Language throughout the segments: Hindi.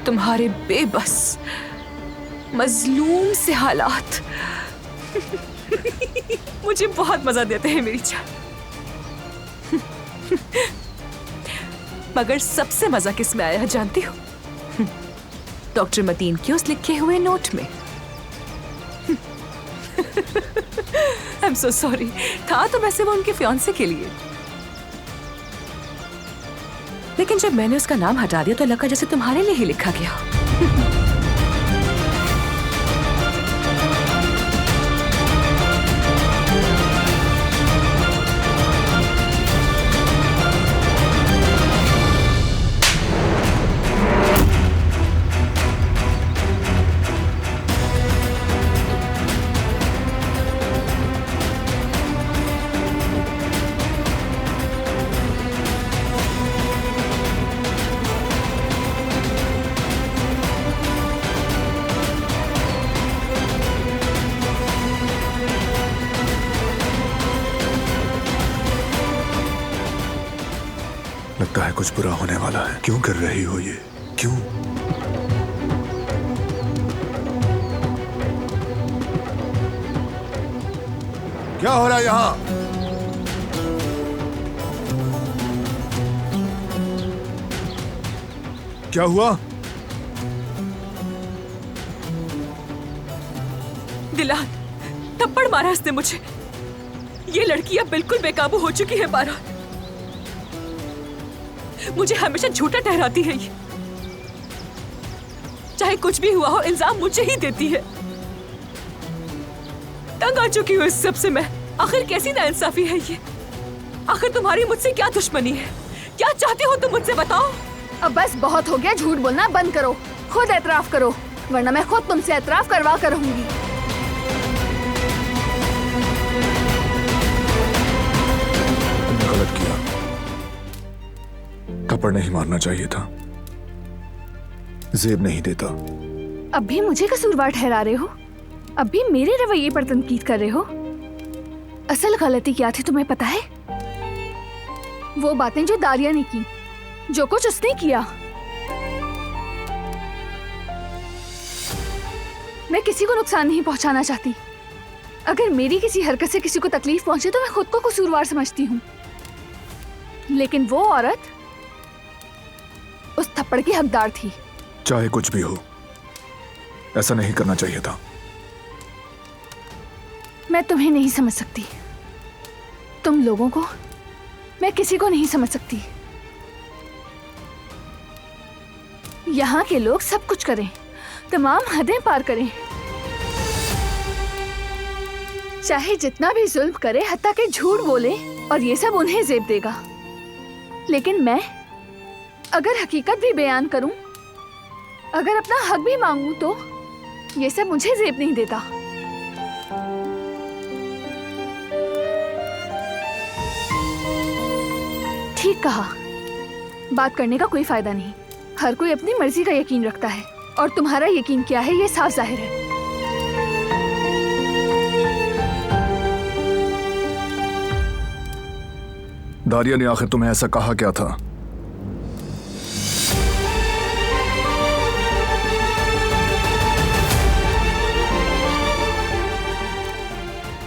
तुम्हारे बेबस मजलूम से हालात मुझे बहुत मजा देते हैं मेरी जान। मगर सबसे मजा किस में आया है जानती हो? डॉक्टर मतीन के उस लिखे हुए नोट में। आई एम सो सॉरी, था तो वैसे वो उनके फियांसे के लिए, लेकिन जब मैंने उसका नाम हटा दिया तो लगा जैसे तुम्हारे लिए ही लिखा गया। लगता है कुछ बुरा होने वाला है। क्यों कर रही हो ये? क्यों? क्या हो रहा है यहां? क्या हुआ? दिलान, थप्पड़ मारा इसने मुझे। ये लड़की अब बिल्कुल बेकाबू हो चुकी है बारा। मुझे हमेशा झूठा ठहराती है ये। चाहे कुछ भी हुआ हो, इल्जाम मुझे ही देती है। तंग आ चुकी हूँ इस सब से मैं। आखिर कैसी नाइंसाफी है ये? आखिर तुम्हारी मुझसे क्या दुश्मनी है? क्या चाहते हो तुम मुझसे, बताओ। अब बस बहुत हो गया, झूठ बोलना बंद करो। खुद एतराफ करो, वरना मैं खुद तुमसे एतराफ करवा कर रहूंगी। तुमने गलत किया। थप्पड़ नहीं मारना चाहिए था। जेब नहीं देता। अब भी मुझे कसूरवार ठहरा रहे हो? अब भी मेरे रवैये पर तनकीद कर रहे हो? असल गलती क्या थी तुम्हें पता है? वो बातें जो दारिया ने की, जो कुछ उसने किया। मैं किसी को नुकसान नहीं पहुंचाना चाहती। अगर मेरी किसी हरकत से किसी को तकलीफ पहुंचे तो मैं खुद को कसूरवार समझती हूँ, लेकिन वो औरत उस थप्पड़ की हकदार थी। चाहे कुछ भी हो, ऐसा नहीं करना चाहिए था। मैं तुम्हें नहीं समझ सकती, तुम लोगों को मैं किसी को नहीं समझ सकती। यहाँ के लोग सब कुछ करें, तमाम हदें पार करें, चाहे जितना भी जुल्म करे, हत्ता के झूठ बोले, और ये सब उन्हें जेब देगा। लेकिन मैं अगर हकीकत भी बयान करूं, अगर अपना हक भी मांगूं, तो ये सब मुझे जेब नहीं देता। ठीक कहा, बात करने का कोई फायदा नहीं। हर कोई अपनी मर्जी का यकीन रखता है, और तुम्हारा यकीन क्या है ये साफ जाहिर है। दारिया ने आखिर तुम्हें ऐसा कहा क्या था?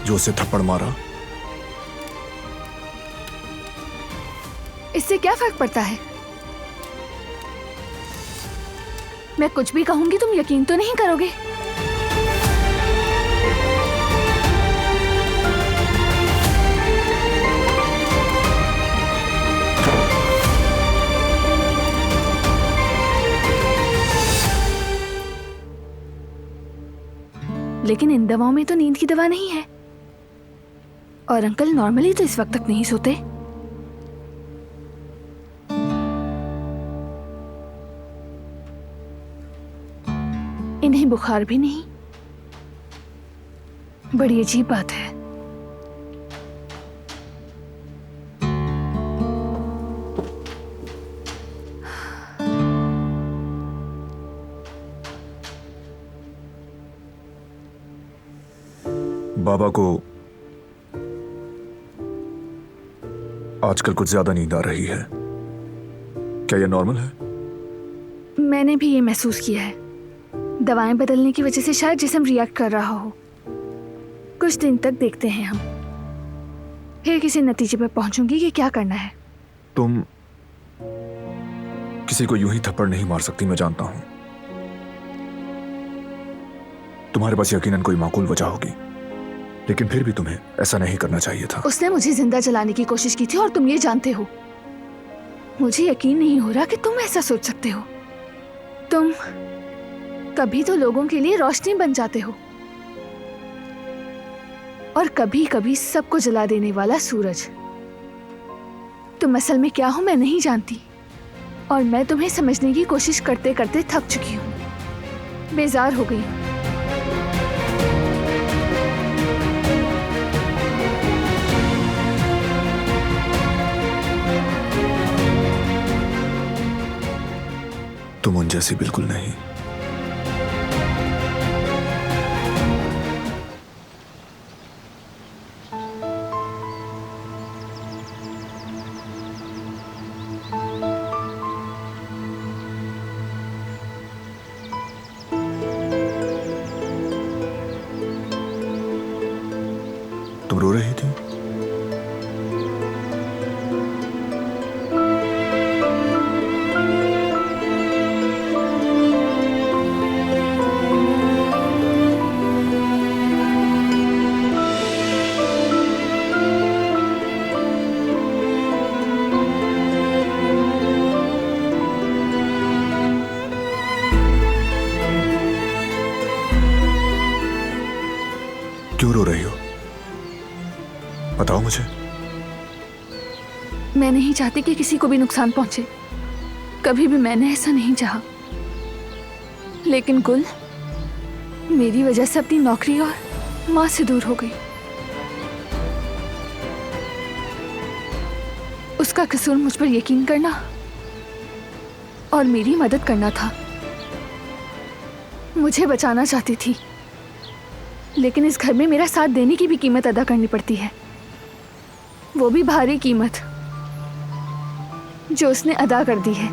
जो उसे थप्पड़ मारा? इससे क्या फर्क पड़ता है? मैं कुछ भी कहूंगी तुम यकीन तो नहीं करोगे। लेकिन इन दवाओं में तो नींद की दवा नहीं है, और अंकल नॉर्मली तो इस वक्त तक नहीं सोते। इन्हें बुखार भी नहीं। बड़ी अजीब बात है। बाबा को आजकल कुछ ज्यादा नींद आ रही है। क्या यह नॉर्मल है? मैंने भी ये महसूस किया है। दवाएं बदलने की वजह से शायद जिस्म रिएक्ट कर रहा हो। कुछ दिन तक देखते हैं हम, फिर किसी नतीजे पर पहुंचूंगी कि क्या करना है। तुम किसी को यूं ही थप्पड़ नहीं मार सकती, मैं जानता हूं। तुम्हारे पास यकीनन कोई माकूल वजह होगी, लेकिन फिर भी तुम्हें ऐसा नहीं करना चाहिए था। उसने मुझे जिंदा जलाने की कोशिश की थी और तुम ये जानते हो। मुझे यकीन नहीं हो रहा कि तुम ऐसा सोच सकते हो। तुम कभी तो लोगों के लिए रोशनी बन जाते हो और कभी कभी सबको जला देने वाला सूरज। तुम असल में क्या हो मैं नहीं जानती, और मैं तुम्हें समझने की कोशिश करते करते थक चुकी हूँ, बेजार हो गई हूँ। तुम उन जैसी बिल्कुल नहीं। तुम रो रही थी? क्यों रो रही हो? बताओ मुझे। मैं नहीं चाहती कि किसी को भी नुकसान पहुंचे। कभी भी मैंने ऐसा नहीं चाहा। लेकिन गुल मेरी वजह से अपनी नौकरी और माँ से दूर हो गई। उसका कसूर मुझ पर यकीन करना और मेरी मदद करना था। मुझे बचाना चाहती थी, लेकिन इस घर में मेरा साथ देने की भी कीमत अदा करनी पड़ती है, वो भी भारी कीमत जो उसने अदा कर दी है।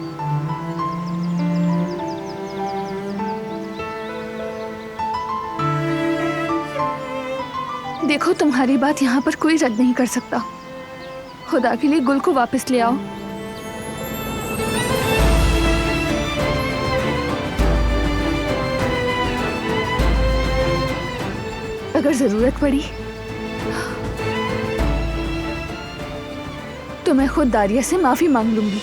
देखो, तुम्हारी बात यहाँ पर कोई रद्द नहीं कर सकता। खुदा के लिए गुल को वापस ले आओ। अगर जरूरत पड़ी तो मैं खुद दारिया से माफी मांग लूंगी।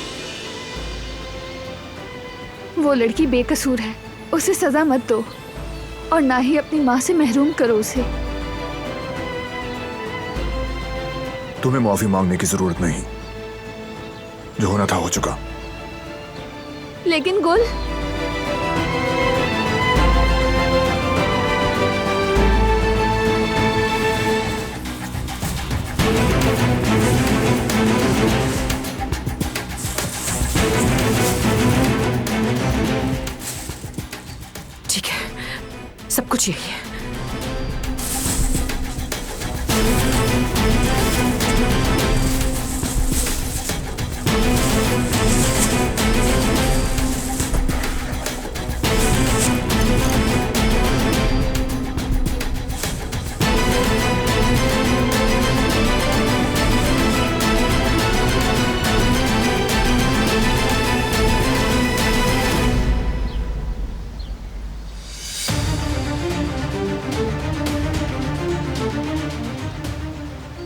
वो लड़की बेकसूर है, उसे सजा मत दो और ना ही अपनी माँ से महरूम करो उसे। तुम्हें माफी मांगने की जरूरत नहीं, जो होना था हो चुका। लेकिन गुल, ठीक है, सब कुछ यही है।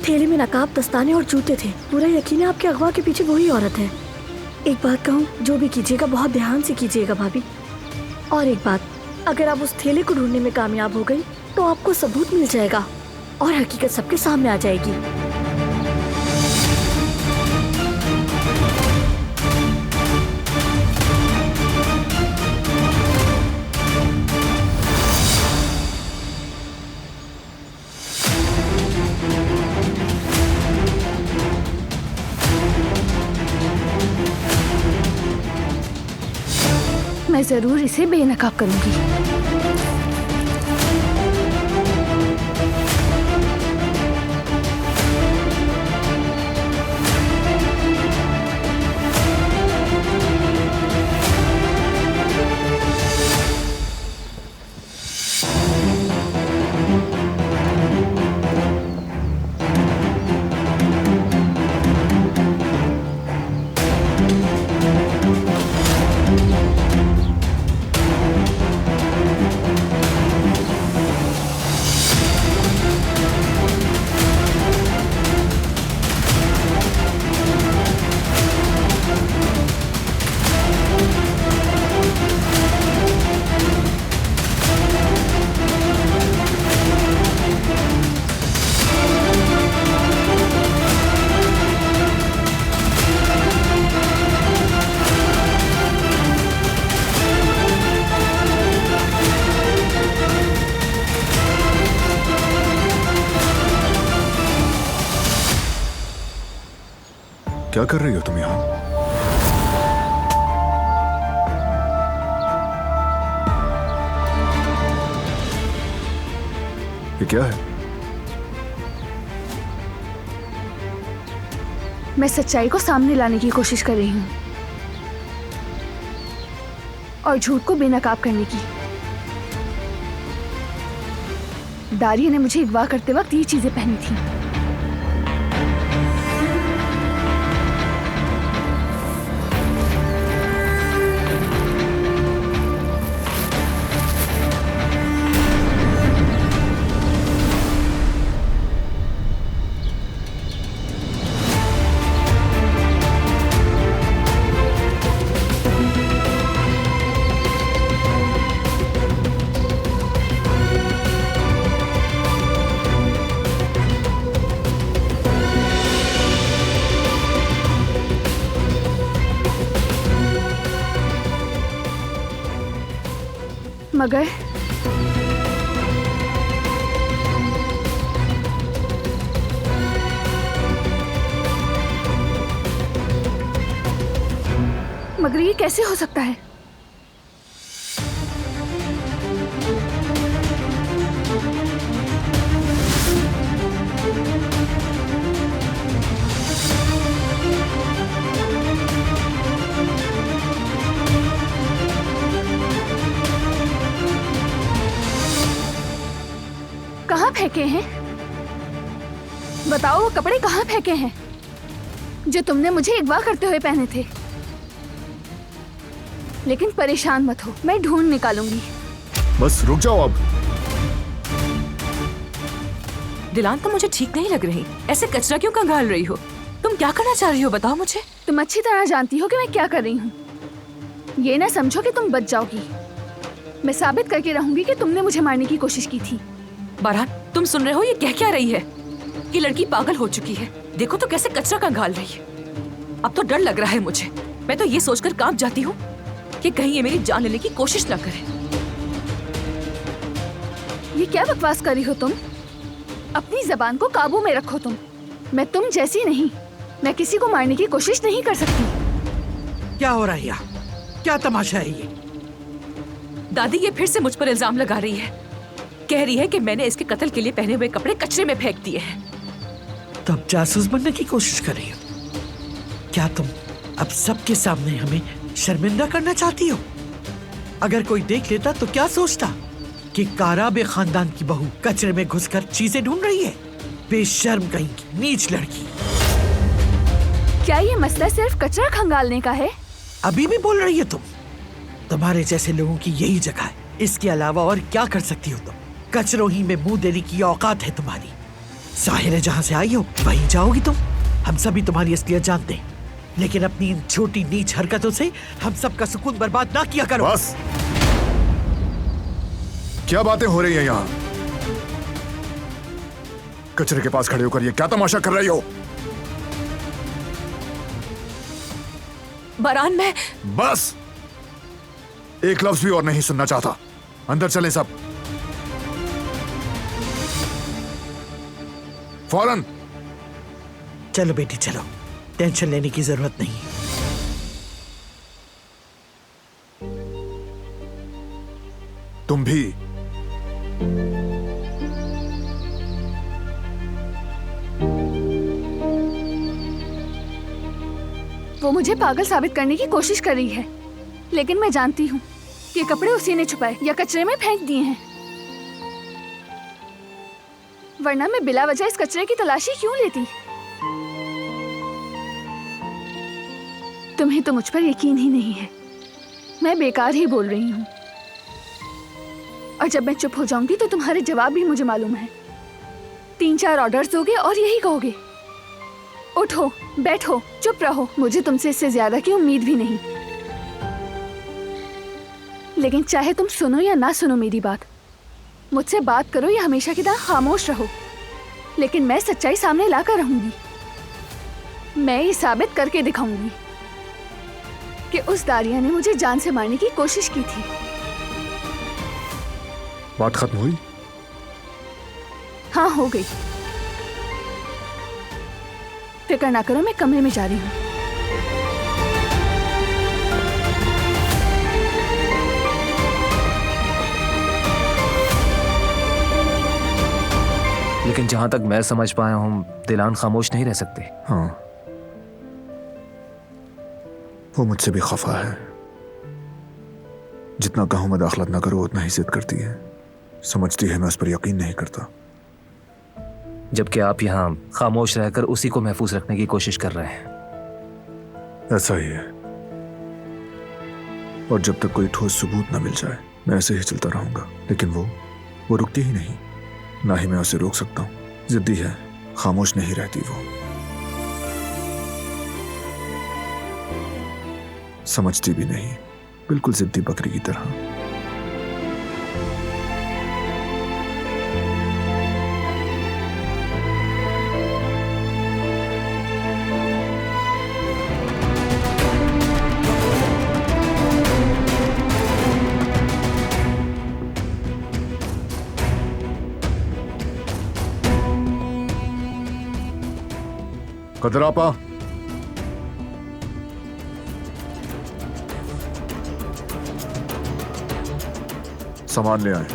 थैले में नकाब, दस्ताने और जूते थे। पूरा यकीन है आपके अगवा के पीछे वही औरत है। एक बात कहूँ, जो भी कीजिएगा बहुत ध्यान से कीजिएगा भाभी। और एक बात, अगर आप उस थैले को ढूंढने में कामयाब हो गई तो आपको सबूत मिल जाएगा और हकीकत सबके सामने आ जाएगी। मैं जरूर इसे बेनकाब करूंगी। क्या कर रही हो तुम यहां? ये क्या है? मैं सच्चाई को सामने लाने की कोशिश कर रही हूँ और झूठ को बेनकाब करने की। दारिया ने मुझे अगवा करते वक्त ये चीजें पहनी थी। मगर ये कैसे हो सकता है? कहाँ फेंके हैं? बताओ वो कपड़े कहाँ फेंके हैं जो तुमने मुझे अगवा करते हुए पहने थे? लेकिन परेशान मत हो, मैं ढूंढ निकालूंगी। बस रुक जाओ अब। दिलान, तुम मुझे ठीक नहीं लग रही। ऐसे कचरा क्यों कंगाल रही हो? तुम क्या करना चाह रही हो, बताओ मुझे। तुम अच्छी तरह जानती हो कि मैं क्या कर रही हूँ। ये ना समझो कि तुम बच जाओगी। मैं साबित करके रहूंगी कि तुमने मुझे मारने की कोशिश की थी। बारान, तुम सुन रहे हो ये कह क्या रही है? कि लड़की पागल हो चुकी है। देखो तो कैसे कचरा कंगाल रही है। अब तो डर लग रहा है मुझे। मैं तो ये सोचकर कांप जाती हूँ कि कहीं ये मेरी जान लेने की कोशिश न करे। ये क्या बकवास कर रही हो तुम? अपनी जबान को काबू में रखो तुम। मैं तुम जैसी नहीं। मैं किसी को मारने की कोशिश नहीं कर सकती। क्या हो रहा है यहाँ? क्या तमाशा है ये? दादी ये फिर से मुझ पर इल्जाम लगा रही है। कह रही है कि मैंने इसके कत्ल के लिए पहने हुए कपड़े कचरे में फेंक दिए हैं। तब जासूस बनने की कोशिश कर रही हो? क्या तुम अब सबके सामने हमें शर्मिंदा करना चाहती हो? अगर कोई देख लेता तो क्या सोचता कि काराबे खानदान की बहू कचरे में घुसकर चीजें ढूंढ रही है? बेशर्म कहीं की नीच लड़की। क्या ये मसला सिर्फ कचरा खंगालने का है? अभी भी बोल रही है तुम? तुम्हारे जैसे लोगों की यही जगह है। इसके अलावा और क्या कर सकती हो तुम? कचरों ही में मुंह देने की औकात है तुम्हारी। जाहिर है जहां से आई हो वहीं जाओगी तुम। हम सभी तुम्हारी असलियत जानते हैं, लेकिन अपनी इन छोटी नीच हरकतों से हम सबका सुकून बर्बाद ना किया करो। बस, क्या बातें हो रही हैं यहाँ? कचरे के पास खड़े होकर ये क्या तमाशा कर रही हो? बारान, मैं बस, एक लफ्ज भी और नहीं सुनना चाहता। अंदर चलें सब, फौरन। चलो बेटी चलो, टेंशन लेने की जरूरत नहीं। तुम भी। वो मुझे पागल साबित करने की कोशिश कर रही है, लेकिन मैं जानती हूँ कि कपड़े उसी ने छुपाए या कचरे में फेंक दिए हैं। वरना मैं बिला वजह इस कचरे की तलाशी क्यों लेती? तुम्हें तो मुझ पर यकीन ही नहीं है। मैं बेकार ही बोल रही हूँ, और जब मैं चुप हो जाऊंगी तो तुम्हारे जवाब भी मुझे मालूम है। 3-4 ऑर्डर्स दोगे और यही कहोगे, उठो, बैठो, चुप रहो। मुझे तुमसे इससे ज्यादा की उम्मीद भी नहीं। लेकिन चाहे तुम सुनो या ना सुनो मेरी बात, मुझसे बात करो या हमेशा की तरह खामोश रहो, लेकिन मैं सच्चाई सामने लाकर रहूंगी। मैं ये साबित करके दिखाऊंगी कि उस दारिया ने मुझे जान से मारने की कोशिश की थी। बात खत्म हुई? हाँ, हो गई। फिक्र ना करो, मैं कमरे में जा रही हूँ। लेकिन जहां तक मैं समझ पाया हूं, दिलान खामोश नहीं रह सकते। हाँ, वो मुझसे भी खफा है। जितना कहूं मदाखलत ना करो उतना ही जिद करती है। समझती है मैं उस पर यकीन नहीं करता। जबकि आप यहाँ खामोश रहकर उसी को महफूज रखने की कोशिश कर रहे हैं। ऐसा ही है, और जब तक कोई ठोस सबूत ना मिल जाए मैं ऐसे ही चलता रहूंगा। लेकिन वो रुकती ही नहीं, ना ही मैं उसे रोक सकता हूं। जिद्दी है, खामोश नहीं रहती वो। समझती भी नहीं, बिल्कुल जिद्दी बकरी की तरह। कदरापा, सामान ले आए।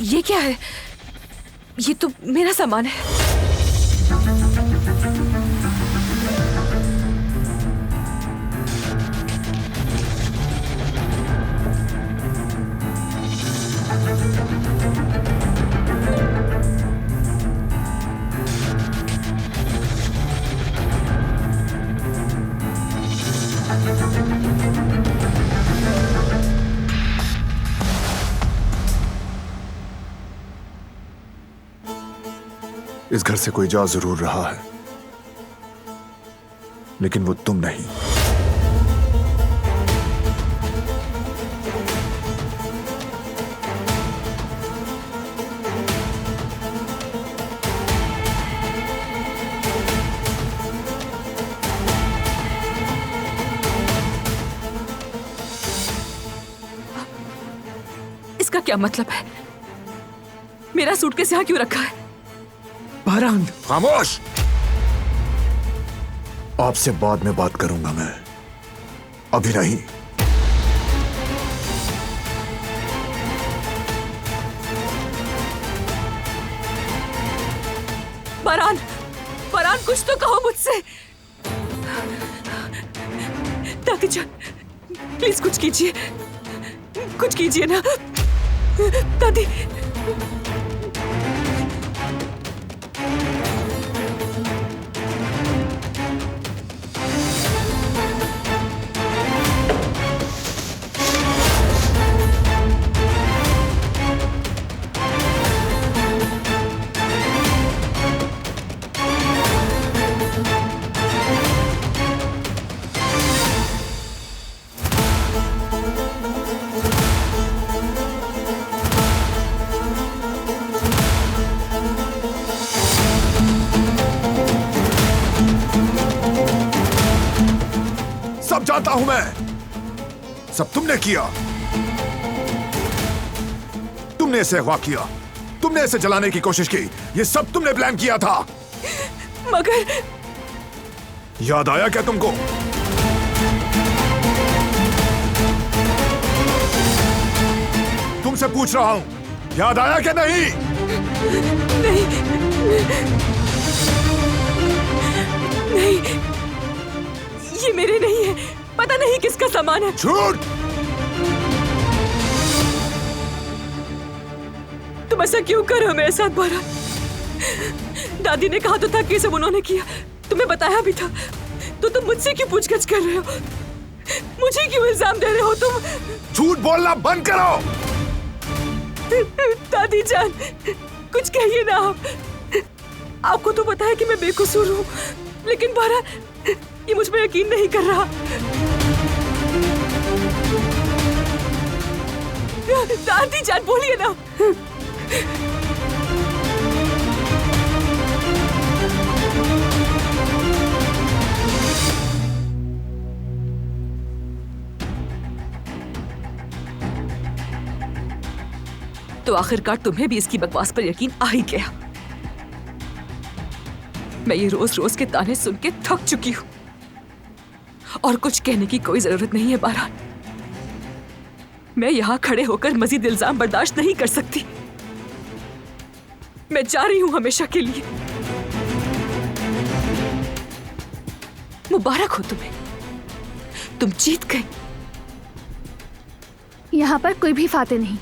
ये क्या है? ये तो मेरा सामान है। इस घर से कोई जा जरूर रहा है, लेकिन वो तुम नहीं। इसका क्या मतलब है? मेरा सूटकेस यहाँ क्यों रखा है? बारान, खामोश! आपसे बाद में बात करूंगा मैं, अभी नहीं। बारान, बारान, कुछ तो कहो मुझसे। दादी जान, प्लीज कुछ कीजिए, कुछ कीजिए ना दादी। सब जानता हूं मैं, सब तुमने किया। तुमने इसे अगवा किया, तुमने इसे जलाने की कोशिश की, ये सब तुमने प्लान किया था। मगर याद आया क्या तुमको? तुमसे पूछ रहा हूं, याद आया क्या? नहीं नहीं, नहीं, ये मेरे नहीं है। पता नहीं किसका सामान है। झूठ! तुम ऐसा क्यों कर रहे हो मेरे साथ बारान? दादी ने कहा तो था कि सब उन्होंने किया। तुम्हें बताया भी था तो तुम मुझसे क्यों पूछगछ कर रहे हो? मुझे क्यों इल्जाम दे रहे हो तुम? झूठ बोलना बंद करो। दादी जान, कुछ कहिए ना आप। आपको तो पता है कि मैं बेकसूर हूँ, लेकिन बहरहाल ये मुझ पर यकीन नहीं कर रहा। दादी जान बोलिए ना। तो आखिरकार तुम्हें भी इसकी बकवास पर यकीन आ ही गया। मैं ये रोज रोज के ताने सुन के थक चुकी हूं और कुछ कहने की कोई जरूरत नहीं है बारहान। मैं यहां खड़े होकर मजीद इल्जाम बर्दाश्त नहीं कर सकती। मैं जा रही हूं हमेशा के लिए। मुबारक हो तुम्हें, तुम जीत गई। यहाँ पर कोई भी फाते नहीं,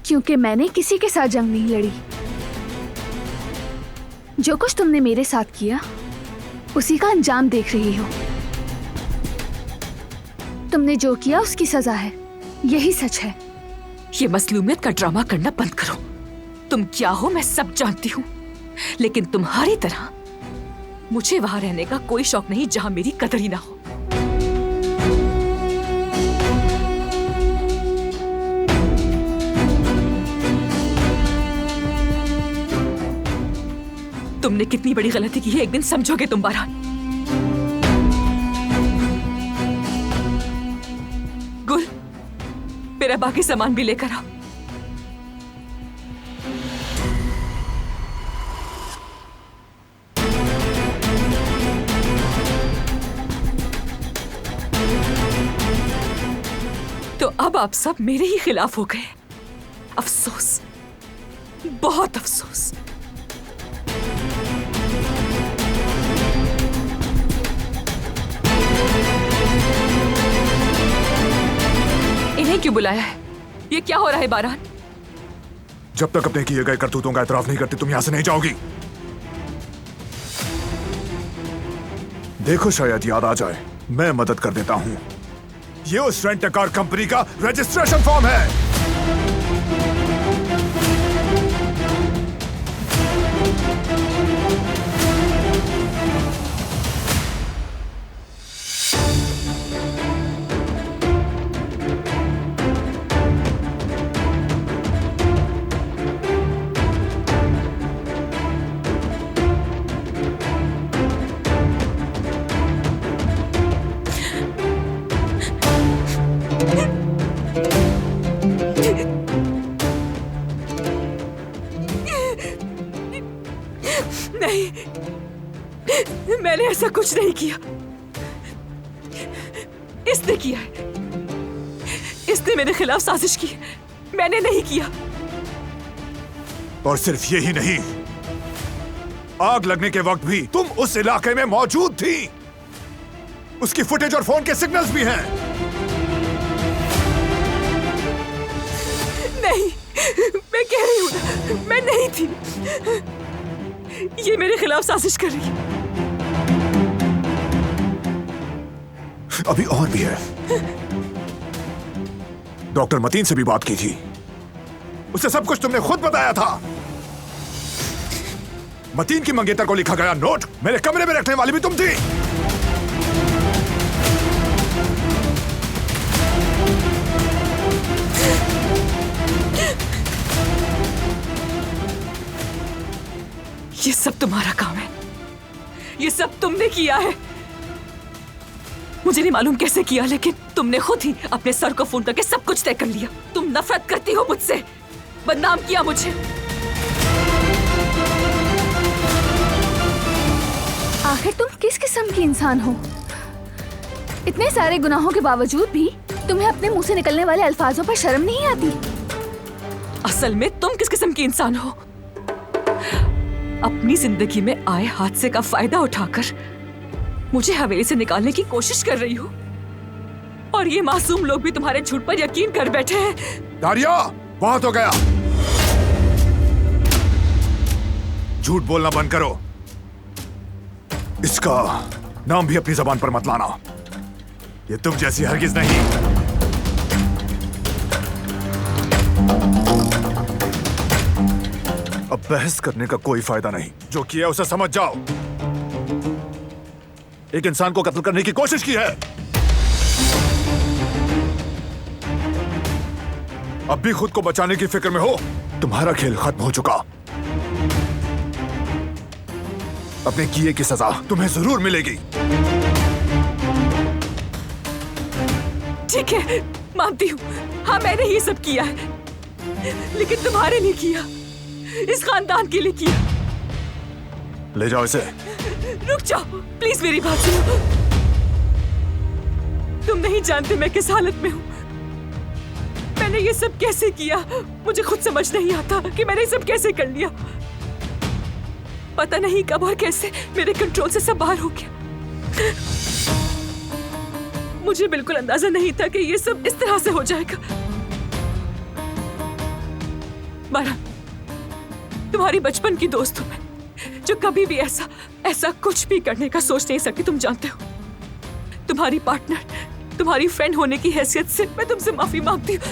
क्योंकि मैंने किसी के साथ जंग नहीं लड़ी। जो कुछ तुमने मेरे साथ किया उसी का अंजाम देख रही हो। तुमने जो किया उसकी सजा है, यही सच है। ये मसलूमियत का ड्रामा करना बंद करो। तुम क्या हो मैं सब जानती हूँ, लेकिन तुम्हारी तरह मुझे वहां रहने का कोई शौक नहीं जहां मेरी कदर ही ना हो। तुमने कितनी बड़ी गलती की है एक दिन समझोगे तुम बारहान। गुल, मेरा बाकी सामान भी लेकर आओ। तो अब आप सब मेरे ही खिलाफ हो गए। अफसोस, बहुत अफसोस। इन्हें क्यों बुलाया है? ये क्या हो रहा है बारहान? जब तक अपने किए गए करतूतों का एतराफ नहीं करती तुम यहां से नहीं जाओगी। देखो शायद याद आ जाए, मैं मदद कर देता हूं। ये उस रेंट कार कंपनी का रजिस्ट्रेशन फॉर्म है। नहीं, मैंने ऐसा कुछ नहीं किया। इसने किया है। इसने मेरे खिलाफ साजिश की है, मैंने नहीं किया। और सिर्फ यही नहीं, आग लगने के वक्त भी तुम उस इलाके में मौजूद थी। उसकी फुटेज और फोन के सिग्नल्स भी हैं। नहीं, मैं कह रही हूं ना, मैं नहीं थी। ये मेरे खिलाफ साजिश कर रही है। अभी और भी है। डॉक्टर मतीन से भी बात की थी, उसे सब कुछ तुमने खुद बताया था। मतीन की मंगेतर को लिखा गया नोट मेरे कमरे में रखने वाली भी तुम थी। ये सब तुम्हारा काम है, ये सब तुमने किया है। मुझे नहीं मालूम कैसे किया, लेकिन तुमने खुद ही अपने सर को फोन करके सब कुछ तय कर लिया। तुम नफरत करती हो मुझसे, बदनाम किया मुझे। आखिर तुम किस किस्म की इंसान हो? इतने सारे गुनाहों के बावजूद भी तुम्हें अपने मुंह से निकलने वाले अल्फाजों पर शर्म नहीं आती? असल में तुम किस किस्म की इंसान हो? अपनी जिंदगी में आए हादसे का फायदा उठाकर मुझे हवेली से निकालने की कोशिश कर रही हो, और ये मासूम लोग भी तुम्हारे झूठ पर यकीन कर बैठे हैं। दारिया, बहुत हो गया। झूठ बोलना बंद करो। इसका नाम भी अपनी जबान पर मत लाना। ये तुम जैसी हरगिज नहीं। अब बहस करने का कोई फायदा नहीं। जो किया उसे समझ जाओ। एक इंसान को कत्ल करने की कोशिश की है। अब भी खुद को बचाने की फिक्र में हो। तुम्हारा खेल खत्म हो चुका। अपने किए की सजा तुम्हें जरूर मिलेगी। ठीक है, मानती हूँ। हाँ, मैंने ये सब किया है, लेकिन तुम्हारे लिए किया, इस खानदान के लिए किया। ले जाओ इसे। रुक जाओ, प्लीज मेरी बात सुनो। तुम नहीं जानते मैं किस हालत में हूँ। मैंने ये सब कैसे किया, मुझे खुद समझ नहीं आता कि मैंने ये सब कैसे कर लिया। पता नहीं कब और कैसे मेरे कंट्रोल से सब बाहर हो गया। मुझे बिल्कुल अंदाजा नहीं था कि ये सब इस तरह से हो जाएगा। बारह, तुम्हारी बचपन की दोस्त हूं मैं, जो कभी भी ऐसा कुछ भी करने का सोच नहीं सकती। तुम जानते हो, तुम्हारी पार्टनर, तुम्हारी फ्रेंड होने की हैसियत से मैं तुमसे माफी मांगती हूँ।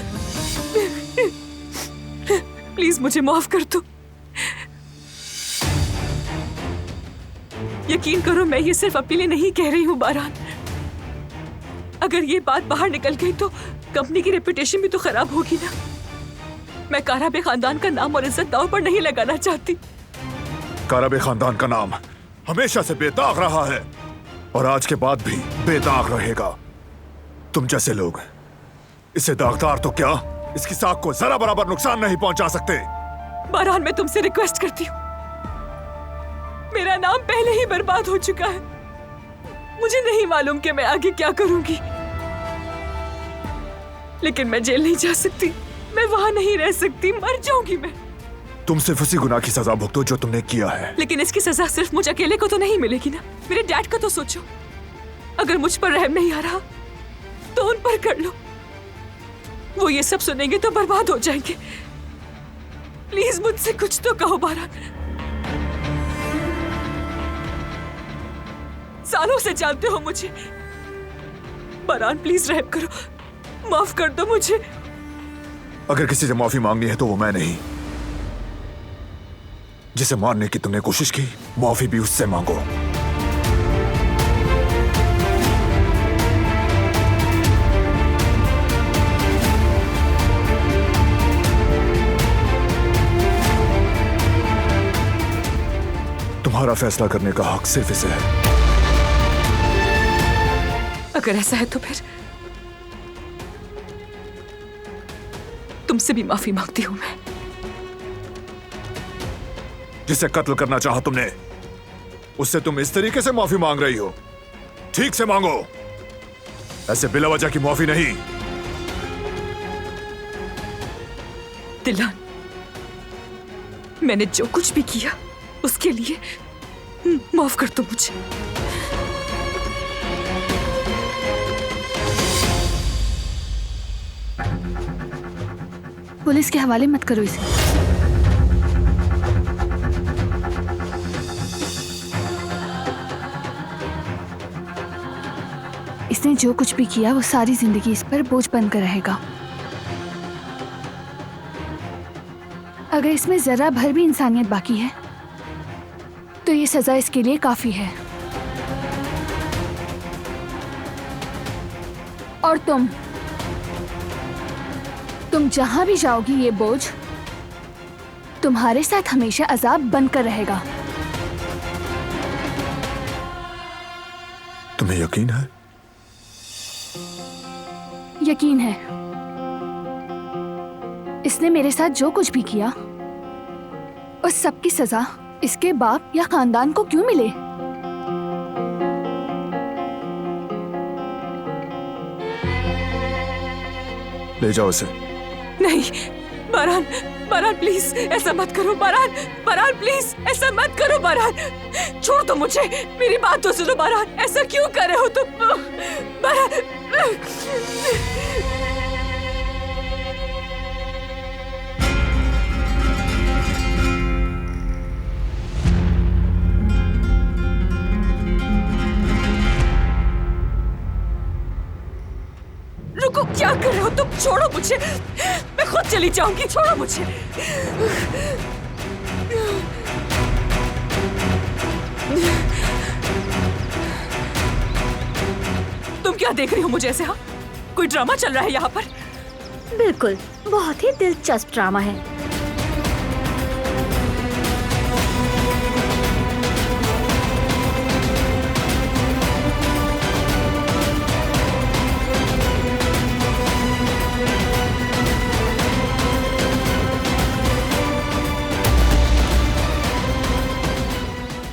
प्लीज मुझे माफ कर दो। यकीन करो, मैं ये सिर्फ अपने लिए नहीं कह रही हूँ बारान। अगर ये बात बाहर निकल गई तो कंपनी की रेपुटेशन भी तो खराब होगी ना। मैं काराबे खानदान का नाम और इज्जत दांव पर नहीं लगाना चाहती। काराबे खानदान का नाम हमेशा से बेदाग रहा है और आज के बाद भी बेदाग रहेगा। तुम जैसे लोग इसे दागदार तो क्या, इसकी साख को जरा बराबर नुकसान नहीं पहुंचा सकते। बारान, मैं तुमसे रिक्वेस्ट करती हूँ। मेरा नाम पहले ही बर्बाद हो चुका है। मुझे नहीं मालूम कि मैं आगे क्या करूंगी, लेकिन मैं जेल नहीं जा सकती। मैं वहां नहीं रह सकती, मर जाऊंगी मैं। तुम सिर्फ उसी गुनाह की सजा भुगतो जो तुमने किया है। लेकिन इसकी सजा सिर्फ मुझे अकेले को तो नहीं मिलेगी ना। मेरे डैड का तो सोचो। अगर मुझ पर रहम नहीं आ रहा तो उन पर कर लो। वो ये सब सुनेंगे तो बर्बाद हो जाएंगे। प्लीज मुझसे कुछ तो कहो बारान। सालों से जानते हो मुझे। बारान, प्लीज रहम करो, माफ कर दो मुझे। अगर किसी से माफी मांगनी है तो वो मैं नहीं। जिसे मारने की तुमने कोशिश की, माफी भी उससे मांगो। तुम्हारा फैसला करने का हक सिर्फ इसे है। अगर ऐसा है तो फिर तुमसे भी माफी मांगती हूं मैं। जिसे कत्ल करना चाहा तुमने, उससे तुम इस तरीके से माफी मांग रही हो। ठीक से मांगो, ऐसे बिला वजह की माफी नहीं। दिलान, मैंने जो कुछ भी किया उसके लिए माफ कर दो मुझे। पुलिस के हवाले मत करो इसे। इसने जो कुछ भी किया वो सारी जिंदगी इस पर बोझ बनकर रहेगा। अगर इसमें जरा भर भी इंसानियत बाकी है तो ये सजा इसके लिए काफी है। और तुम जहां भी जाओगी ये बोझ तुम्हारे साथ हमेशा अजाब बनकर रहेगा। तुम्हें यकीन है? यकीन है। इसने मेरे साथ जो कुछ भी किया उस सब की सजा इसके बाप या खानदान को क्यों मिले? ले जाओ इसे। नहीं बारान, बारान प्लीज ऐसा मत करो। बारान, बारान प्लीज ऐसा मत करो। बारान, छोड़ दो मुझे। मेरी बात तो सुनो बारान, ऐसा क्यों कर रहे हो तुम? बारान, मुझे, मैं खुद चली जाऊंगी, छोड़ो मुझे। तुम क्या देख रही हो मुझे ऐसे? हाँ, कोई ड्रामा चल रहा है यहाँ पर? बिल्कुल, बहुत ही दिलचस्प ड्रामा है।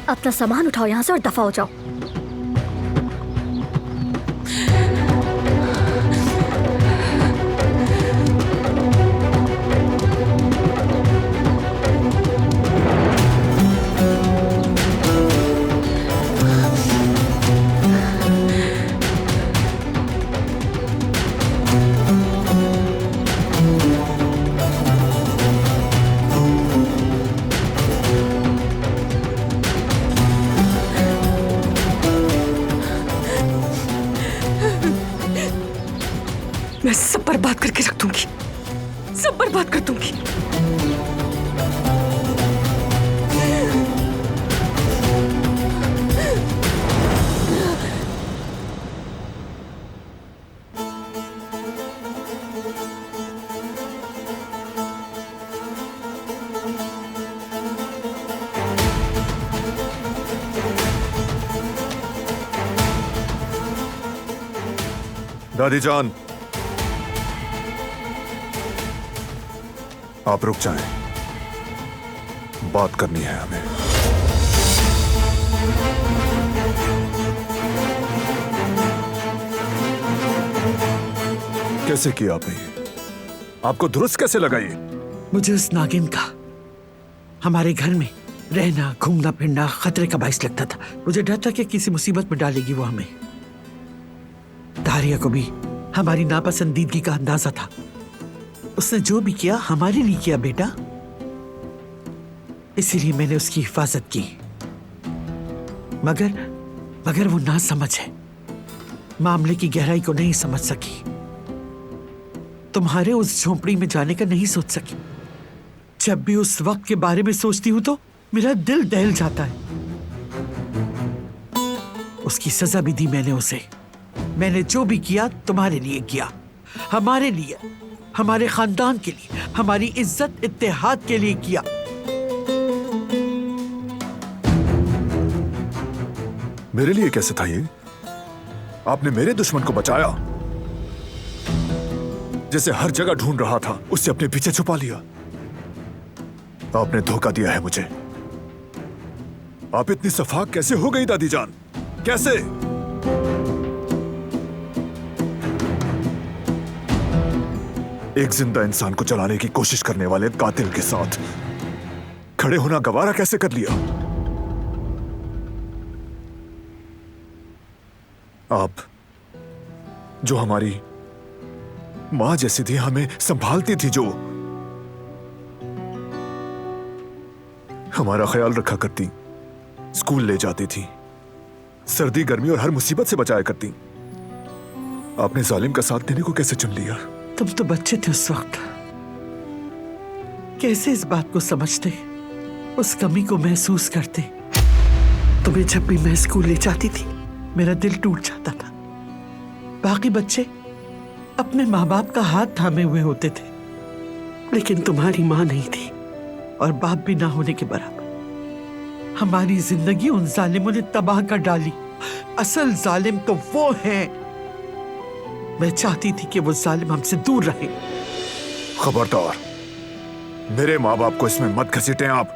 अपना सामान उठाओ यहाँ से और दफा हो जाओ। मैं सब बर्बाद करके रख दूंगी, सब बर्बाद कर दूंगी। दादी जान, आप रुक जाएं, बात करनी है हमें। कैसे किया आपने? आपको दुरुस्त कैसे लगा ये? मुझे उस नागिन का हमारे घर में रहना, घूमना फिरना खतरे का बाइस लगता था। मुझे डर था कि किसी मुसीबत में डालेगी वो हमें। दारिया को भी हमारी नापसंदीदगी का अंदाजा था। उसने जो भी किया हमारे लिए किया बेटा, इसीलिए मैंने उसकी हिफाजत की। मगर वो ना समझ है, मामले की गहराई को नहीं समझ सकी, तुम्हारे उस झोंपड़ी में जाने का नहीं सोच सकी। जब भी उस वक्त के बारे में सोचती हूं तो मेरा दिल दहल जाता है। उसकी सजा भी दी मैंने उसे। मैंने जो भी किया तुम्हारे लिए किया, हमारे लिए, हमारे खानदान के लिए, हमारी इज्जत इत्तेहाद के लिए किया। मेरे लिए कैसे था ये? आपने मेरे दुश्मन को बचाया, जिसे हर जगह ढूंढ रहा था, उससे अपने पीछे छुपा लिया। आपने धोखा दिया है मुझे। आप इतनी सफाक कैसे हो गई दादी जान? कैसे? एक जिंदा इंसान को जलाने की कोशिश करने वाले कातिल के साथ खड़े होना गवारा कैसे कर लिया? आप जो हमारी मां जैसी थी, हमें संभालती थी, जो हमारा ख्याल रखा करती, स्कूल ले जाती थी, सर्दी गर्मी और हर मुसीबत से बचाया करती, आपने जालिम का साथ देने को कैसे चुन लिया? तुम तो बच्चे थे उस वक्त, कैसे इस बात को समझते, उस कमी को महसूस करते। तुम्हें जब भी मैं स्कूल ले जाती थी मेरा दिल टूट जाता था। बाकी बच्चे अपने माँ बाप का हाथ थामे हुए होते थे, लेकिन तुम्हारी माँ नहीं थी और बाप भी ना होने के बराबर। हमारी जिंदगी उन जालिमों ने तबाह कर डाली। असल जालिम तो वो हैं। मैं चाहती थी कि वो जालिम हमसे दूर रहे। खबरदार, मेरे माँ बाप को इसमें मत घसीटें आप।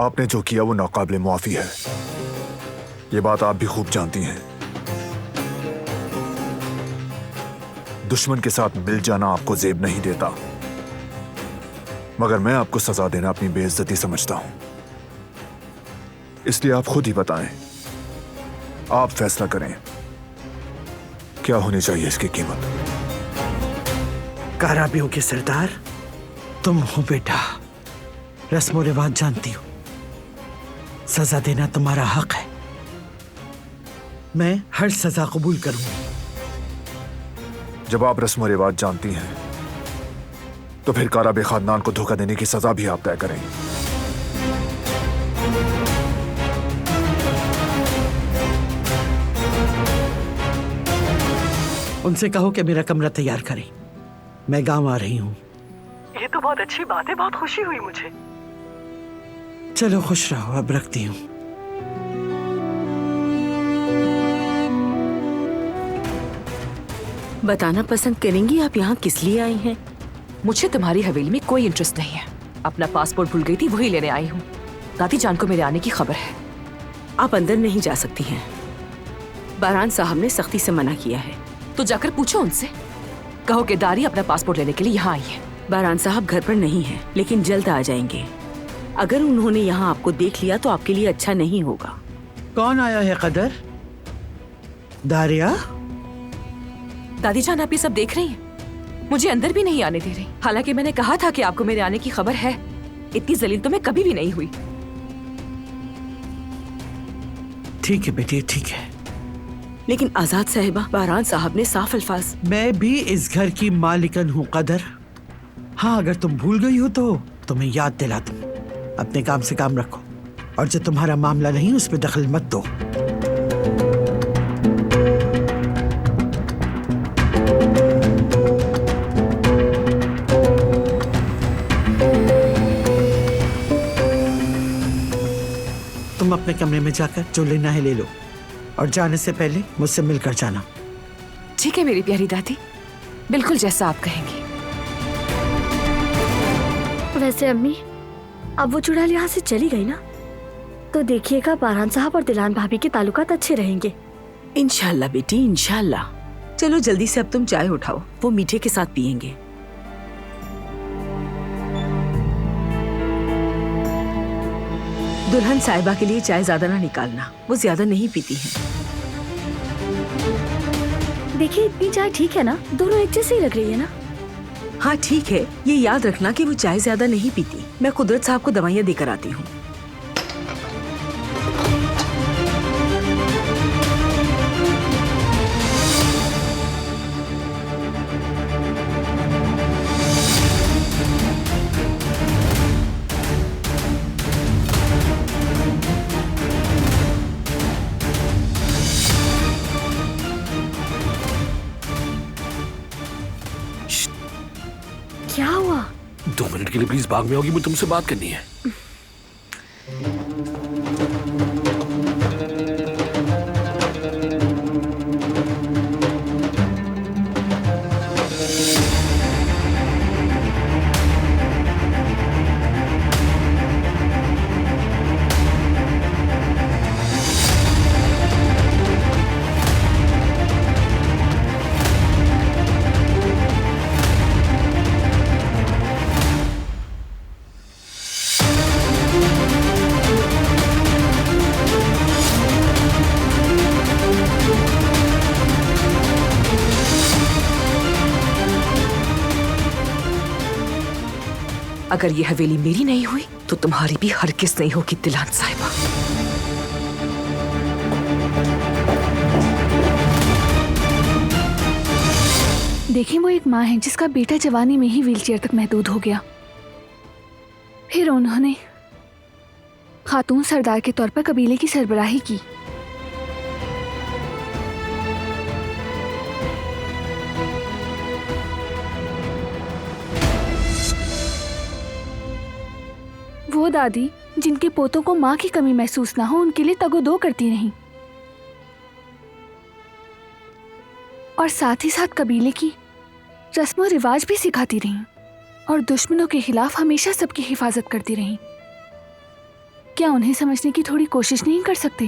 आपने जो किया वो नाकाबिले मुआफी है, ये बात आप भी खूब जानती हैं। दुश्मन के साथ मिल जाना आपको जेब नहीं देता, मगर मैं आपको सजा देना अपनी बेइज्जती समझता हूं। इसलिए आप खुद ही बताएं, आप फैसला करें, क्या होनी चाहिए इसकी कीमत। काराबियों के सरदार तुम हो बेटा, रस्म और रिवाज जानती हो, सजा देना तुम्हारा हक है। मैं हर सजा कबूल करूंगी, जब आप रस्म रिवाज जानती हैं तो फिर काराबे खानदान को धोखा देने की सजा भी आप तय करें। उनसे कहो कि मेरा कमरा तैयार करें, मैं गांव आ रही हूँ। ये तो बहुत अच्छी बात है, बहुत खुशी हुई मुझे। चलो खुश रहो, अब रखती हूँ। बताना पसंद करेंगी आप यहाँ किस लिए आई हैं? मुझे तुम्हारी हवेली में कोई इंटरेस्ट नहीं है। अपना पासपोर्ट भूल गई थी, वही लेने आई हूँ। दादी जान को मेरे आने की खबर है। आप अंदर नहीं जा सकती हैं, बारान साहब ने सख्ती से मना किया है। तो जाकर पूछो उनसे, कहो कि दारी अपना पासपोर्ट लेने के लिए यहाँ आई है। बारान साहब घर पर नहीं है, लेकिन जल्द आ जाएंगे। अगर उन्होंने यहाँ आपको देख लिया तो आपके लिए अच्छा नहीं होगा। कौन आया है कदर? दारिया? दादी जान आप ये सब देख रही हैं? मुझे अंदर भी नहीं आने दे रही, हालांकि मैंने कहा था कि आपको मेरे आने की खबर है। इतनी जलील तो मैं कभी भी नहीं हुई। ठीक है बेटी, ठीक है। लेकिन आजाद साहिबा, बारान साहब ने साफ अल्फाज। मैं भी इस घर की मालिकन हूँ कदर। हाँ, अगर तुम भूल गई हो तो तुम्हें याद दिला दूं। अपने काम से काम रखो, और जो तुम्हारा मामला नहीं उस पर दखल मत दो। तुम अपने कमरे में जाकर जो लेना है ले लो, और जाने से पहले मुझसे मिलकर जाना। ठीक है मेरी प्यारी दादी, बिल्कुल जैसा आप कहेंगी। वैसे अम्मी, अब वो चुड़ैल यहाँ से चली गई ना, तो देखिएगा बारान साहब और दिलान भाभी के ताल्लुकात अच्छे रहेंगे। इंशाल्लाह बेटी, इंशाल्लाह। चलो जल्दी से अब तुम चाय उठाओ, वो मीठे के साथ पियेंगे। दुल्हन साहिबा के लिए चाय ज्यादा ना निकालना, वो ज्यादा नहीं पीती हैं। देखिए इतनी चाय ठीक है ना, दोनों एक जैसी लग रही है ना। हाँ ठीक है, ये याद रखना कि वो चाय ज्यादा नहीं पीती। मैं कुदरत साहब को दवाइयाँ देकर आती हूँ। क्या हुआ? 2 मिनट के लिए प्लीज बाग में होगी, मुझे तुमसे बात करनी है। अगर ये हवेली मेरी नहीं हुई तो तुम्हारी भी हरगिज़ नहीं होगी दिलान साहिबा। देखिए, वो एक माँ है जिसका बेटा जवानी में ही व्हीलचेयर तक महदूद हो गया। फिर उन्होंने खातून सरदार के तौर पर कबीले की सरबराही की। वो दादी जिनके पोतों को माँ की कमी महसूस ना हो, उनके लिए तगोदो करती रहीं, और साथ ही साथ कबीले की रस्म रिवाज भी सिखाती रहीं, और दुश्मनों के खिलाफ हमेशा सबकी हिफाजत करती रहीं। क्या उन्हें समझने की थोड़ी कोशिश नहीं कर सकते?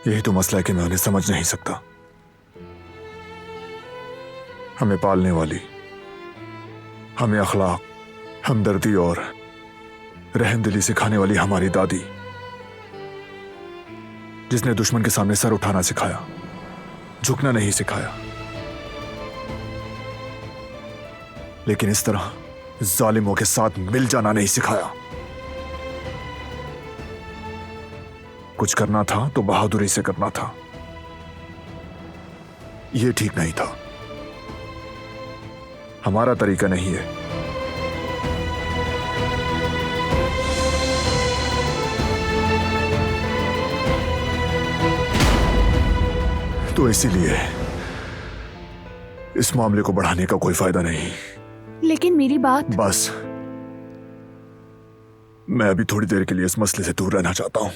यही तो मसला है कि मैं उन्हें समझ नहीं सकता। हमें पालने वाली, हमें अखलाक, हमदर्दी और रहमदिली सिखाने वाली हमारी दादी, जिसने दुश्मन के सामने सर उठाना सिखाया, झुकना नहीं सिखाया, लेकिन इस तरह जालिमों के साथ मिल जाना नहीं सिखाया। कुछ करना था तो बहादुरी से करना था। ये ठीक नहीं था। हमारा तरीका नहीं है। तो इसीलिए इस मामले को बढ़ाने का कोई फायदा नहीं। लेकिन मेरी बात। बस, मैं अभी थोड़ी देर के लिए इस मसले से दूर रहना चाहता हूं।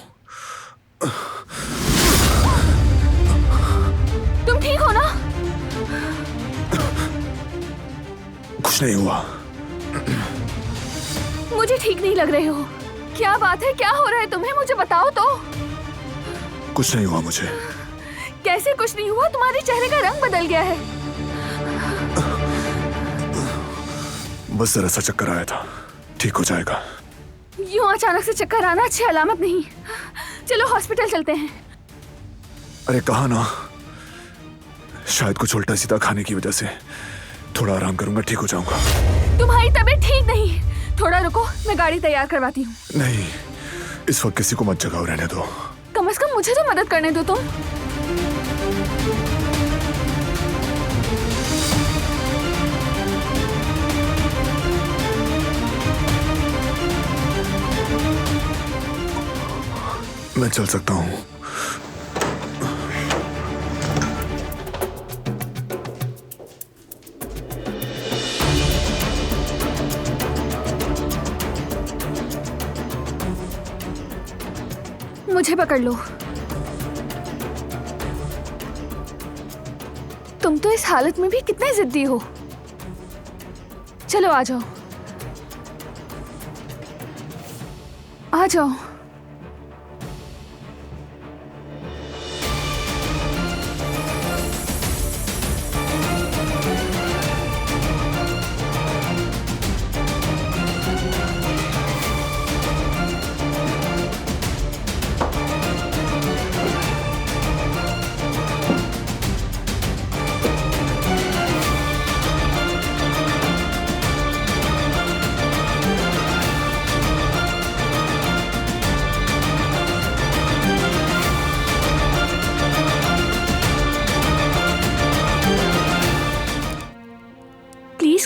तुम ठीक हो ना? कुछ नहीं हुआ। मुझे ठीक नहीं लग रहे हो। क्या बात है? क्या हो रहा है तुम्हें? मुझे बताओ तो। कुछ नहीं हुआ मुझे। कैसे कुछ नहीं हुआ? तुम्हारे चेहरे का रंग बदल गया है। बस जरा सा चक्कर आया था, ठीक हो जाएगा। यूं अचानक से चक्कर आना अच्छी अलामत नहीं। चलो हॉस्पिटल चलते हैं। अरे कहा ना, शायद कुछ उल्टा सीधा खाने की वजह से। थोड़ा आराम करूंगा, ठीक हो जाऊंगा। तुम्हारी तबीयत ठीक नहीं। थोड़ा रुको, मैं गाड़ी तैयार करवाती हूँ। नहीं, इस वक्त किसी को मत जगाओ, रहने दो। कम से कम मुझे तो मदद करने दो तुम। मैं चल सकता हूँ। मुझे पकड़ लो। तुम तो इस हालत में भी कितने जिद्दी हो। चलो आ जाओ, आ जाओ।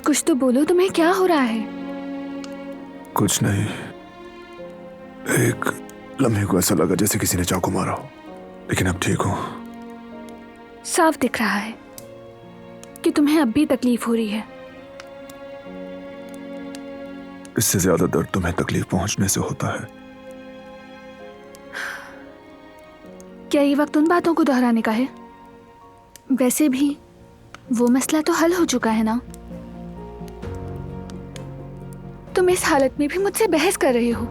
कुछ तो बोलो, तुम्हें क्या हो रहा है? कुछ नहीं। एक लम्हे को ऐसा लगा जैसे किसी ने चाकू मारा हो, लेकिन अब ठीक हूं। साफ दिख रहा है कि तुम्हें अब भी तकलीफ हो रही है। इससे ज्यादा दर्द तुम्हें तकलीफ पहुंचने से होता है। क्या ये वक्त उन बातों को दोहराने का है? वैसे भी वो मसला तो हल हो चुका है ना। तुम इस हालत में भी मुझसे बहस कर रहे हो।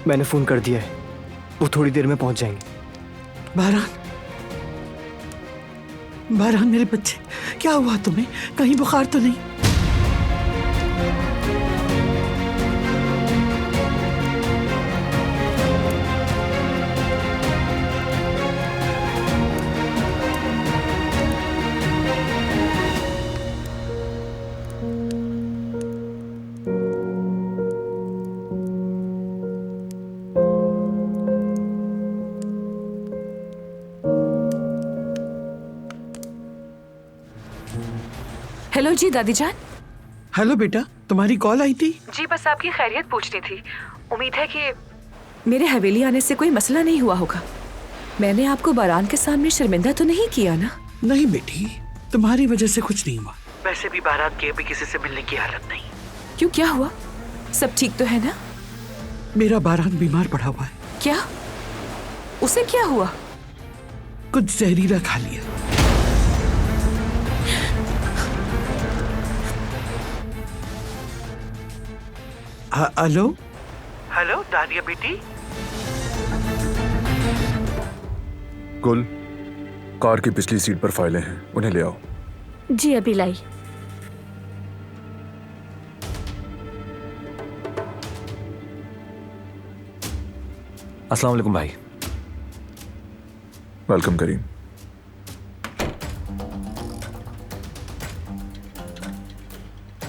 मैंने फोन कर दिया है, वो थोड़ी देर में पहुंच जाएंगे। बारान, बारान मेरे बच्चे, क्या हुआ तुम्हें? कहीं बुखार तो नहीं? हेलो जी दादी जान। हेलो बेटा, तुम्हारी कॉल आई थी? जी बस आपकी खैरियत पूछनी थी। उम्मीद है कि मेरे हवेली आने से कोई मसला नहीं हुआ होगा। मैंने आपको बारान के सामने शर्मिंदा तो नहीं किया ना? नहीं बेटी, तुम्हारी वजह से कुछ नहीं हुआ। वैसे भी बारात के अभी किसी से मिलने की हालत नहीं। क्यों, क्या हुआ? सब ठीक तो है ना? मेरा बारान बीमार पड़ा हुआ है। क्या? उसे क्या हुआ? कुछ जहरीला खा लिया। हेलो हेलो दानिया बेटी। कुल कार की पिछली सीट पर फाइलें हैं, उन्हें ले आओ। जी अभी लाई। अस्सलाम वालेकुम भाई। वेलकम करीम।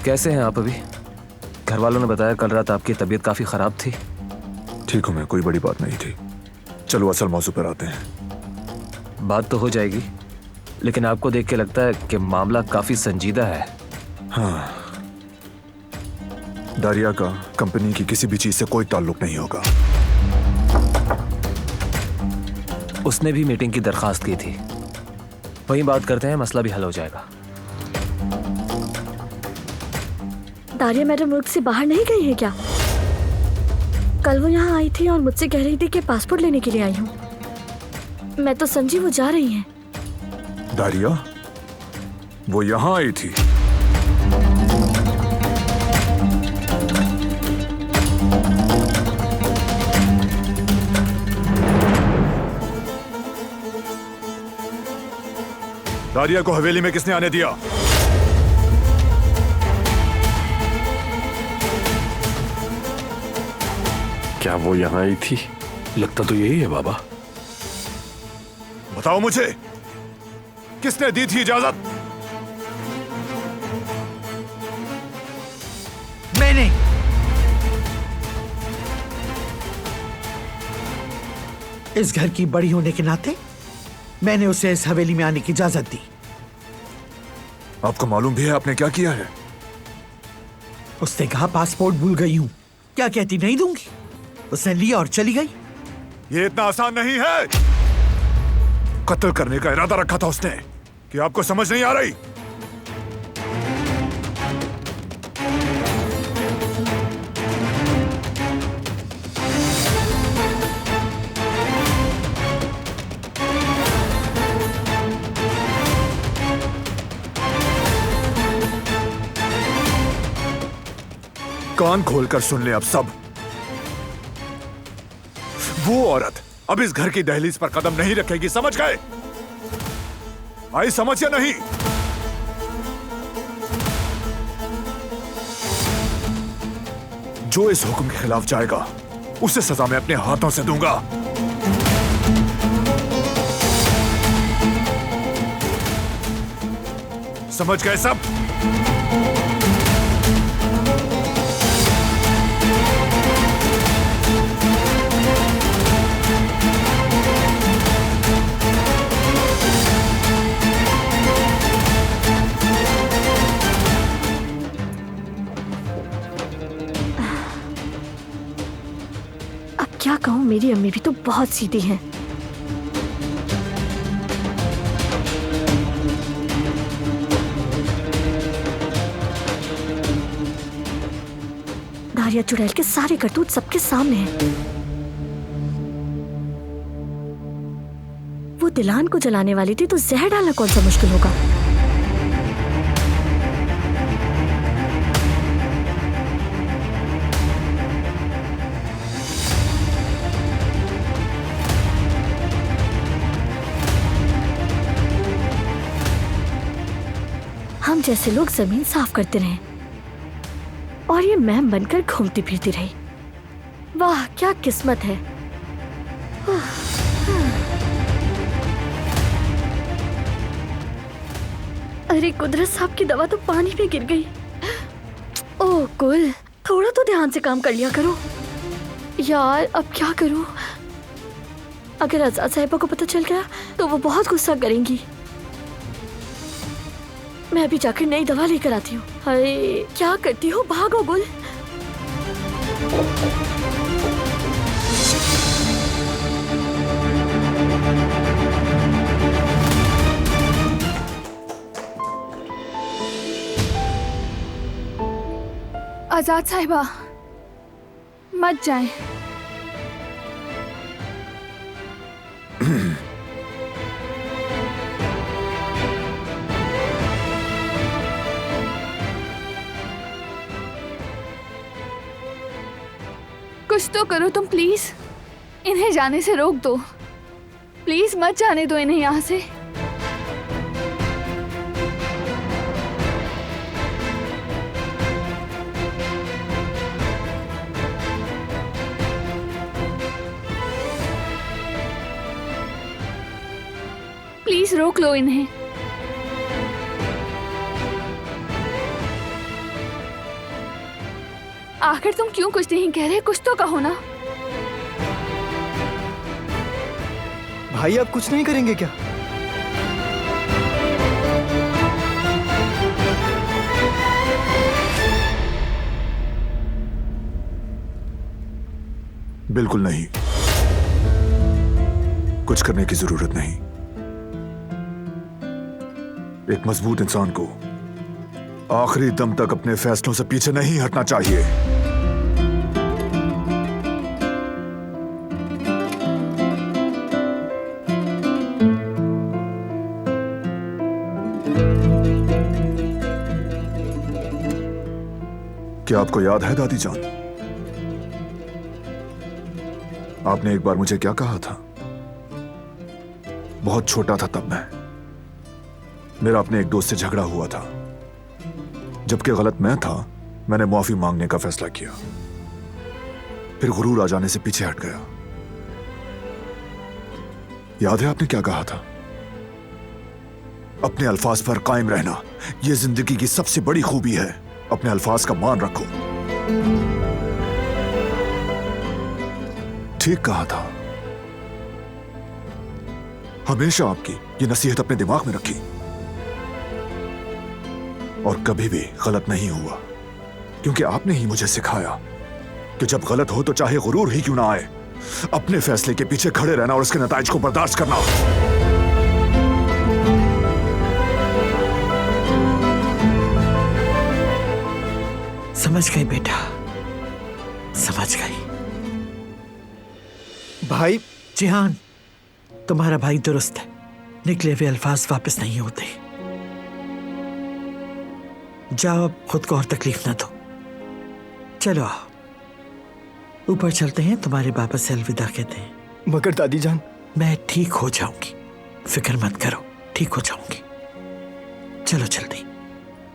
कैसे हैं आप अभी? घर वालों ने बताया कल रात आपकी तबीयत काफी खराब थी। ठीक हूं मैं, कोई बड़ी बात नहीं थी। चलो असल मौजू पर आते हैं। बात तो हो जाएगी, लेकिन आपको देख के लगता है कि मामला काफी संजीदा है। हाँ, दारिया का कंपनी की किसी भी चीज से कोई ताल्लुक नहीं होगा। उसने भी मीटिंग की दरखास्त की थी। वहीं बात करते हैं, मसला भी हल हो जाएगा। दारिया मैडम मुल्क से बाहर नहीं गई है क्या? कल वो यहाँ आई थी और मुझसे कह रही थी कि पासपोर्ट लेने के लिए आई हूँ। मैं तो समझी वो जा रही हैं। दारिया वो यहाँ आई थी? दारिया को हवेली में किसने आने दिया? क्या वो यहाँ आई थी? लगता तो यही है बाबा। बताओ मुझे, किसने दी थी इजाजत? मैंने। इस घर की बड़ी होने के नाते मैंने उसे इस हवेली में आने की इजाजत दी। आपको मालूम भी है आपने क्या किया है? उसने कहा पासपोर्ट भूल गई हूं। क्या कहती नहीं दूंगी? उसने लिया और चली गई। ये इतना आसान नहीं है। कत्ल करने का इरादा रखा था उसने। कि आपको समझ नहीं आ रही? कान खोलकर सुन ले अब सब। वो औरत अब इस घर की दहलीज पर कदम नहीं रखेगी, समझ गए? आई समझ या नहीं? जो इस हुक्म के खिलाफ जाएगा उसे सजा मैं अपने हाथों से दूंगा। समझ गए सब? क्या कहूँ, मेरी अम्मी भी तो बहुत सीधी हैं। दारिया चुड़ैल के सारे करतूत सबके सामने हैं। वो दिलान को जलाने वाली थी तो जहर डालना कौन सा मुश्किल होगा? हम जैसे लोग जमीन साफ करते रहे और ये मैम बनकर घूमती फिरती रही। वाह क्या किस्मत है। अरे कुदरत साहब की दवा तो पानी में गिर गई। ओह कुल, थोड़ा तो ध्यान से काम कर लिया करो यार। अब क्या करूं? अगर आजाद साहिबा को पता चल गया तो वो बहुत गुस्सा करेंगी। मैं अभी जाकर नई दवा लेकर आती हूँ। अरे क्या करती हो, भागो गुल। आजाद साहिबा मत जाएं। कुछ तो करो तुम प्लीज। इन्हें जाने से रोक दो प्लीज, मत जाने दो इन्हें यहाँ से। प्लीज रोक लो इन्हें। आखिर तुम क्यों कुछ नहीं कह रहे? कुछ तो कहो ना। भाई आप कुछ नहीं करेंगे क्या? बिल्कुल नहीं, कुछ करने की जरूरत नहीं। एक मजबूत इंसान को आखिरी दम तक अपने फैसलों से पीछे नहीं हटना चाहिए। क्या आपको याद है दादी जान, आपने एक बार मुझे क्या कहा था? बहुत छोटा था तब मैं, मेरा अपने एक दोस्त से झगड़ा हुआ था। जबकि गलत मैं था, मैंने माफी मांगने का फैसला किया, फिर गुरूर आ जाने से पीछे हट गया। याद है आपने क्या कहा था? अपने अल्फाज पर कायम रहना यह जिंदगी की सबसे बड़ी खूबी है। अपने अल्फाज का मान रखो। ठीक कहा था। हमेशा आपकी ये नसीहत अपने दिमाग में रखी और कभी भी गलत नहीं हुआ, क्योंकि आपने ही मुझे सिखाया कि जब गलत हो तो चाहे गुरूर ही क्यों ना आए, अपने फैसले के पीछे खड़े रहना और उसके नताइज को बर्दाश्त करना। समझ गई बेटा, समझ गई। भाई जिहान, तुम्हारा भाई दुरुस्त है, निकले हुए अल्फाज वापस नहीं होते। जाओ, अब खुद को और तकलीफ ना दो। चलो आओ, ऊपर चलते हैं, तुम्हारे बाबा से अलविदा कहते हैं। मगर दादी जान, मैं ठीक हो जाऊंगी, फिक्र मत करो, ठीक हो जाऊंगी। चलो जल्दी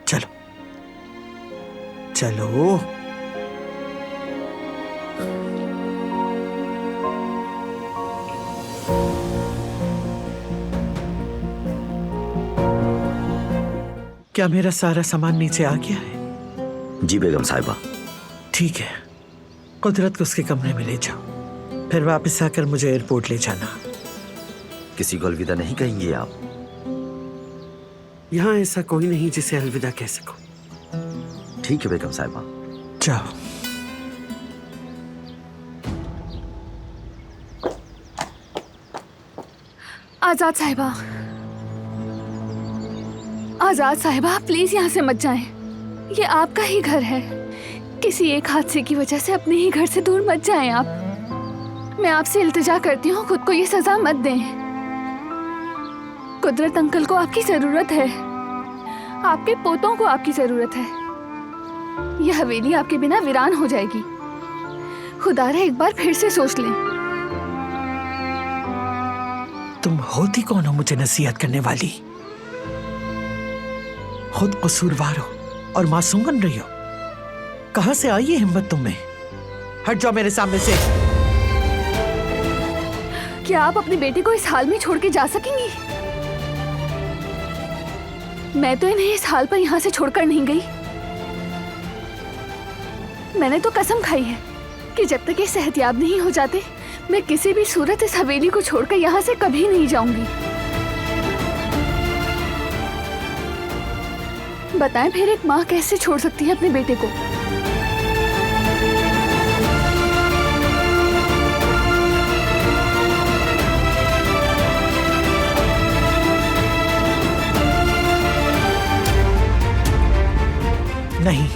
चलो चलो। क्या मेरा सारा सामान नीचे आ गया है? जी बेगम साहिबा। ठीक है, कुदरत को उसके कमरे में ले जाओ, फिर वापस आकर मुझे एयरपोर्ट ले जाना। किसी को अलविदा नहीं कहेंगे आप? यहाँ ऐसा कोई नहीं जिसे अलविदा कह सको। ठीक है बेगम साहिबा। जाओ। आजाद साहिबा, आजाद साहिबा, प्लीज यहाँ से मत जाएं। ये आपका ही घर है। किसी एक हादसे की वजह से अपने ही घर से दूर मत जाएं आप। मैं आपसे इल्तिजा करती हूँ, खुद को ये सजा मत दें। कुदरत अंकल को आपकी जरूरत है, आपके पोतों को आपकी जरूरत है। यह हवेली आपके बिना वीरान हो जाएगी। खुदारा एक बार फिर से सोच लें। तुम होती कौन हो मुझे नसीहत करने वाली? खुद कसूरवार हो और मासूम बन रही हो। कहां से आई है हिम्मत तुम में? हट जाओ मेरे सामने से। क्या आप अपने बेटे को इस हाल में छोड़ के जा सकेंगी? मैं तो इन्हें इस हाल पर यहाँ से छोड़कर नहीं गई। मैंने तो कसम खाई है कि जब तक ये सेहतयाब नहीं हो जाते, मैं किसी भी सूरत इस हवेली को छोड़कर यहाँ से कभी नहीं जाऊंगी। बताएं फिर एक माँ कैसे छोड़ सकती है अपने बेटे को? नहीं,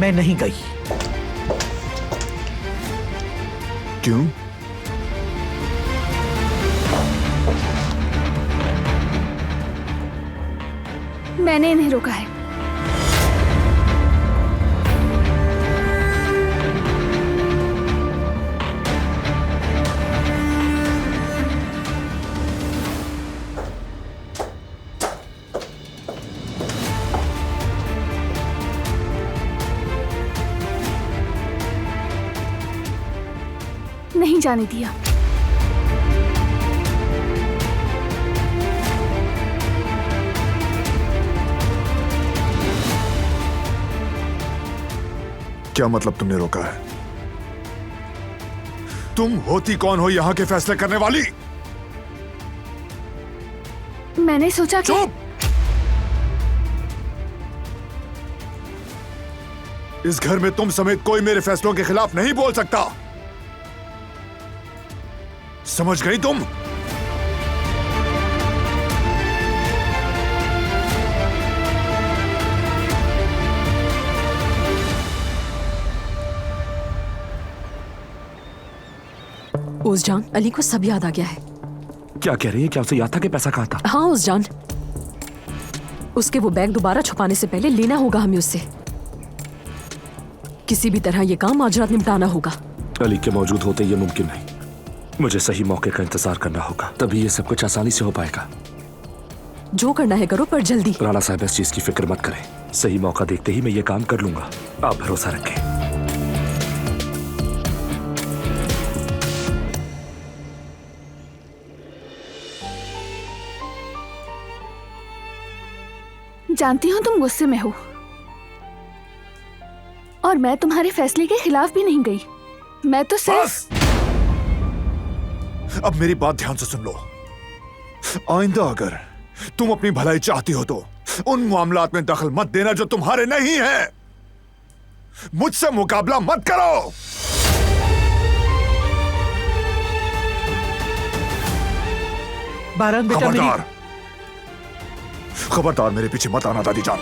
मैं नहीं गई। क्यों? मैंने इन्हें रोका है। नहीं जाने दिया। क्या मतलब तुमने रोका है? तुम होती कौन हो यहां के फैसले करने वाली? मैंने सोचा कि चुप! इस घर में तुम समेत कोई मेरे फैसलों के खिलाफ नहीं बोल सकता। समझ गई तुम? उस अली को सब याद आ गया है। क्या कह रही है? क्या उसे याद था कि पैसा कहाँ था? हाँ उस उसके वो बैग दोबारा छुपाने से पहले लेना होगा हमें उससे। किसी भी तरह ये काम आज रात निपटाना होगा। अली के मौजूद होते ये मुमकिन नहीं। मुझे सही मौके का इंतजार करना होगा, तभी ये सब कुछ आसानी से हो पाएगा। जो करना है करो, पर जल्दी। राणा साहब इस चीज की फिक्र मत करें। सही मौका देखते ही मैं ये काम कर लूंगा, आप भरोसा रखें। जानती हूँ तुम गुस्से में हो, और मैं तुम्हारे फैसले के खिलाफ भी नहीं गई। मैं तो सिर्फ... अब मेरी बात ध्यान से सुन लो। आइंदा अगर तुम अपनी भलाई चाहती हो तो उन मामलात में दखल मत देना जो तुम्हारे नहीं है। मुझसे मुकाबला मत करो। बारान बेटा, खबरदार, खबरदार मेरे पीछे मत आना दादी जान।